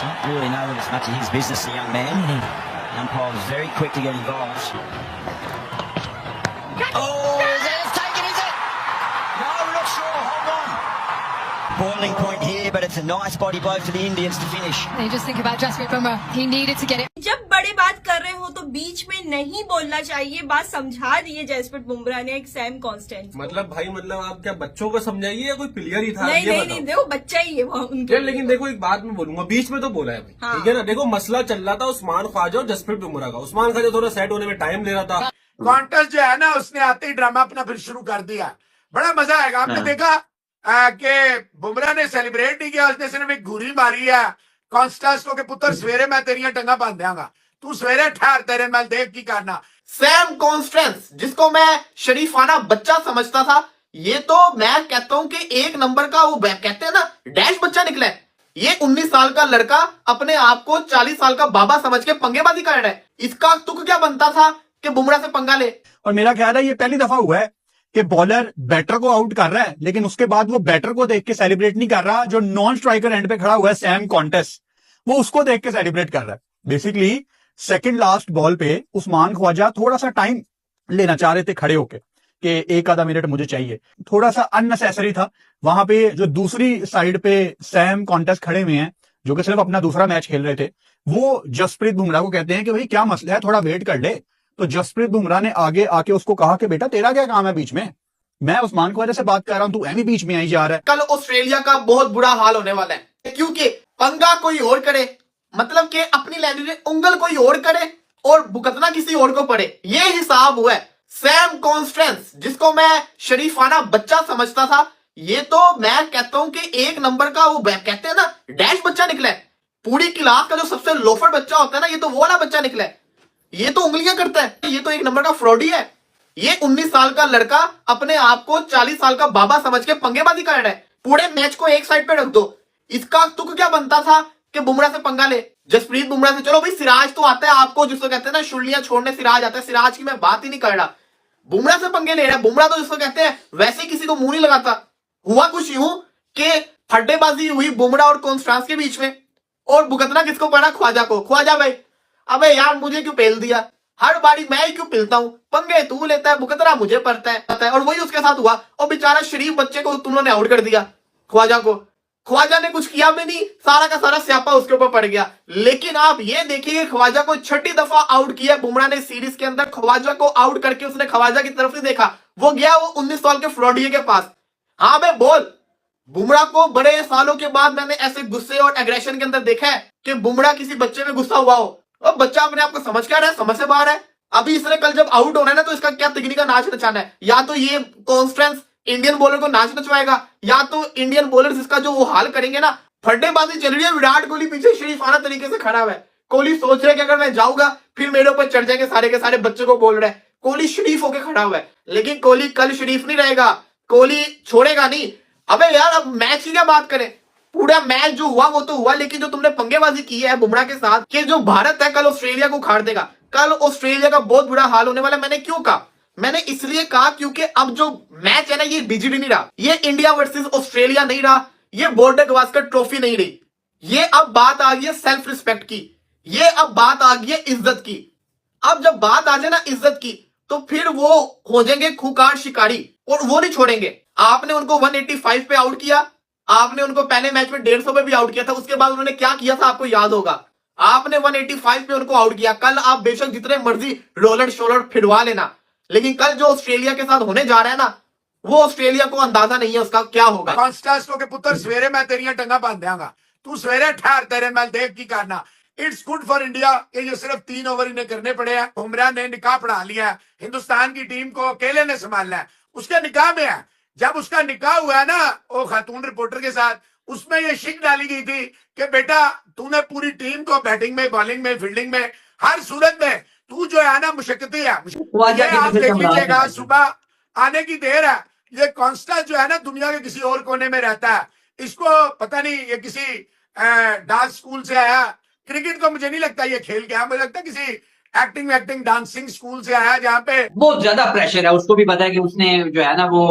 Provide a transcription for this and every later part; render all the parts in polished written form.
Don't really know that it's much of his business, the young man. The umpire was very quick to get involved. Oh, is it? It's taken, is it? No, we're not sure. Hold on. Boiling point here, but it's a nice body blow for the Indians to finish. They just think about Jasprit Bumrah. He needed to get it. जब बड़े बात कर रहे हो तो बीच में नहीं बोलना चाहिए। बात समझा दी है जसप्रीत बुमराह ने एक सैम कॉन्स्टेंट। मतलब भाई मतलब आप क्या बच्चों को समझाइए या कोई प्लेयर ही था? नहीं, देखो बच्चा ही है वो उनके। लेकिन देखो एक बात मैं बोलूंगा, बीच में तो बोला है भाई, हाँ। ठीक है ना। देखो मसला चल रहा था उस्मान ख्वाजा और जसप्रीत बुमराह का। उस्मान ख्वाजा थोड़ा सेट होने में टाइम ले रहा था। कॉन्टेस्ट जो है ना, उसने आते ही ड्रामा अपना फिर शुरू कर दिया। बड़ा मजा आएगा। आपने देखा कि बुमराह ने सेलिब्रेट नहीं किया, उसने सिर्फ एक घूरी मारी है कॉन्स्टेस्ट को कि पुत्र सवेरे मैं तेरिया टंगा बांध देंगा, तू सवेरे ठहर, तेरे मैं देख की करना। सैम कॉन्स्टेंस, जिसको मैं शरीफाना बच्चा समझता था, ये तो मैं कहता हूं कि एक नंबर का वो कहते हैं ना डैश बच्चा निकला है। ये 19 साल का लड़का अपने आप को 40 साल का बाबा समझ के पंगेबाजी कर रहा है। इसका तुक क्या बनता था कि बुमराह से पंगा ले। और मेरा ख्याल है ये पहली दफा हुआ है कि बॉलर बैटर को आउट कर रहा है, लेकिन उसके बाद वो बैटर को देख के सेलिब्रेट नहीं कर रहा। जो नॉन स्ट्राइकर एंड पे खड़ा हुआ है सैम कॉन्टेस्ट, वो उसको देख के सेलिब्रेट कर रहा है। बेसिकली सेकंड लास्ट बॉल पे उस्मान ख्वाजा थोड़ा सा टाइम लेना चाह रहे थे खड़े होके कि एक आधा मिनट मुझे चाहिए, थोड़ा सा अननेसेसरी था। वहां पे जो दूसरी साइड पे सैम कॉन्टेस्ट खड़े हुए हैं, जो कि सिर्फ अपना दूसरा मैच खेल रहे थे, वो जसप्रीत बुमराह को कहते हैं कि भाई क्या मसला है, थोड़ा वेट कर ले। तो जसप्रीत बुमराह ने आगे आके उसको कहा कि बेटा तेरा क्या काम है बीच में, मैं उस्मान ख्वाजा से बात कर रहा हूं, तू ऐਵੇਂ बीच में आई जा रहा है। कल ऑस्ट्रेलिया का बहुत बुरा हाल होने वाला है, क्योंकि पंगा कोई और करे, मतलब कि अपनी लैंग्वेज में उंगल कोई और करे और भुगतना किसी और को पड़े, ये हिसाब हुआ है। सैम कॉन्स्टेंस, जिसको मैं शरीफाना बच्चा समझता था, ये तो मैं कहता हूं कि एक नंबर का वो कहते हैं ना डैश बच्चा निकला है। पूरी क्लास का जो सबसे लोफर बच्चा होता है ना, ये तो वो वाला बच्चा निकला है। ये तो उंगलियां करता है, ये तो एक नंबर का फ्रॉडी है। ये 19 साल का लड़का अपने आप को 40 साल का बाबा समझ के पंगेबाजी कर रहा है। पूरे मैच को एक साइड पे रख दो। इसका तुक क्या बनता था कि बुमराह से पंगा ले, जसप्रीत बुमराह से। चलो भाई सिराज तो आता है आपको, जिसको कहते हैं ना शुलियां छोड़ने सिराज आता है, सिराज की मैं बात ही नहीं कर रहा। बुमराह से पंगे ले रहा है। बुमराह तो जिसको कहते हैं वैसे किसी को मुंह नहीं लगाता। हुआ कुछ यूं कि फड्डेबाजी हुई बुमराह और कॉन्स्टेंस के बीच में, और भुगतना किसको पड़ा? ख्वाजा को। ख्वाजा भाई अबे यार मुझे क्यों पेल दिया, हर बारी मैं ही क्यों पिलता हूं, पंगे तू लेता है, भुगतना मुझे पड़ता है। और वही उसके साथ हुआ, और बेचारा शरीफ बच्चे को तुमने आउट कर दिया, ख्वाजा को। ख्वाजा ने कुछ किया भी नहीं, सारा का सारा स्यापा उसके ऊपर पड़ गया। लेकिन आप ये देखिए, ख्वाजा को 6ठी दफा आउट किया बुमराह ने सीरीज के अंदर। ख्वाजा को आउट करके उसने ख्वाजा की तरफ नहीं देखा, वो गया वो 19 साल के फ्रॉडिये के पास। हाँ बे बोल। बुमराह को बड़े सालों के बाद मैंने ऐसे गुस्से और एग्रेशन के अंदर देखा है कि बुमराह किसी बच्चे में गुस्सा हुआ हो, और बच्चा अपने आप को समझ क्या रहा है, समझ से बाहर है। अभी इसने कल जब आउट होना है ना, तो इसका क्या तिगनी का नाच नचाना है। या तो ये कॉन्स्टेंस इंडियन बॉलर को नाच नचवाएगा, या तो इंडियन बॉलर्स इसका जो वो हाल करेंगे ना। फड्डेबाजी चल रही है, विराट कोहली पीछे शरीफाना तरीके से खड़ा हुआ है। कोहली सोच रहा है कि अगर मैं जाऊंगा फिर मेरे ऊपर चढ़ जाएंगे सारे के सारे, बच्चों को बोल रहा है। कोहली शरीफ होके खड़ा हुआ है, लेकिन कोहली कल शरीफ नहीं रहेगा, कोहली छोड़ेगा नहीं। अबे यार अब मैच की क्या बात करें, पूरा मैच जो हुआ वो तो हुआ, लेकिन जो तुमने पंगेबाजी की है बुमराह के साथ, कि जो भारत है कल ऑस्ट्रेलिया को उखाड़ देगा। कल ऑस्ट्रेलिया का बहुत बुरा हाल होने वाला है। मैंने क्यों कहा? मैंने इसलिए कहा क्योंकि अब जो मैच है ना, ये बीजीडी नहीं रहा, ये इंडिया वर्सेस ऑस्ट्रेलिया नहीं रहा, ये बॉर्डर गवास्कर ट्रॉफी नहीं रही। ये अब बात आ गई है सेल्फ रिस्पेक्ट की, ये अब बात आ गई है इज्जत की। अब जब बात आ जाए ना इज्जत की, तो फिर वो हो जाएंगे खूंखार शिकारी, और वो नहीं छोड़ेंगे। आपने उनको 185 पे आउट किया, आपने उनको पहले मैच में 150 पे भी आउट किया था। उसके बाद उन्होंने क्या किया था आपको याद होगा, आपने 185 पे उनको आउट किया। कल आप बेशक जितने मर्जी रोलर शोलर फिरवा लेना, लेकिन कल जो ऑस्ट्रेलिया के साथ होने जा रहा है ना, वो ऑस्ट्रेलिया को अंदाजा नहीं है उसका क्या होगा। कॉन्स्टेंस को के पुत्र सवेरे मैं तेरिया टंगा बांध देंगा, तू सवेरे ठहर, तेरे मैं देख की करना। इट्स गुड फॉर इंडिया कि ये सिर्फ 3 ओवर इन्हें करने पड़े हैं। बुमराह ने निकाह पढ़ा लिया है, हिंदुस्तान की टीम को अकेले ने संभालना है। उसके निकाह में है, जब उसका निकाह हुआ है ना वो खातून रिपोर्टर के साथ, उसमें ये शिक डाली गई थी कि बेटा तूने पूरी टीम को बैटिंग में, बॉलिंग में, फील्डिंग में, हर सूरत में तू जो है ना मुशक्कती है। ये आप देख लीजिएगा, सुबह आने की देर है। ये कॉन्स्टेंस जो है ना दुनिया के किसी और कोने में रहता है, इसको पता नहीं ये किसी डांस स्कूल से आया। क्रिकेट को मुझे नहीं लगता ये खेल गया, मुझे लगता है किसी एक्टिंग डांसिंग स्कूल से आया, जहाँ पे बहुत ज्यादा प्रेशर है। उसको भी पता है कि उसने जो है ना वो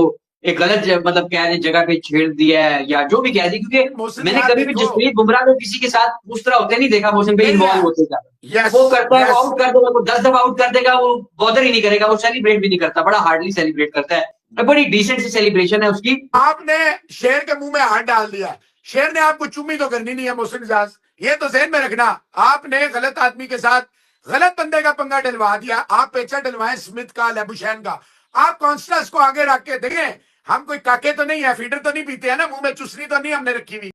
एक गलत मतलब कह रहे जगह पे छेड़ दिया है या जो भी कह दी, क्योंकि मोहसिन मैंने साहब कभी भी देखो। जसप्रीत बुमराह को किसी के साथ उस तरह होते नहीं देखा मोशन पे नहीं इन्वॉल्व है। होते जाता। Yes, वो करता है, yes. वो आउट कर देगा, वो 10 दफा आउट कर देगा, वो बॉदर ही नहीं करेगा, वो सेलिब्रेट भी नहीं करता, बड़ा हार्डली सेलिब्रेट करता है, बड़ी डिसेंट सी सेलिब्रेशन है उसकी। आपने शेर के मुंह में हाथ डाल दिया, शेर ने आपको चुम्मी तो करनी नहीं है मोहसिन एजाज, ये तो जहन में रखना। आपने गलत आदमी के साथ गलत बंदे का पंगा डलवा दिया। आप पेचा डलवाएं स्मिथ का, लेबुशैन का, आप कॉन्स्टेंस को आगे रख के देखें। हम कोई काके तो नहीं है, फीडर तो नहीं पीते हैं ना, मुंह में चुसनी तो नहीं हमने रखी हुई।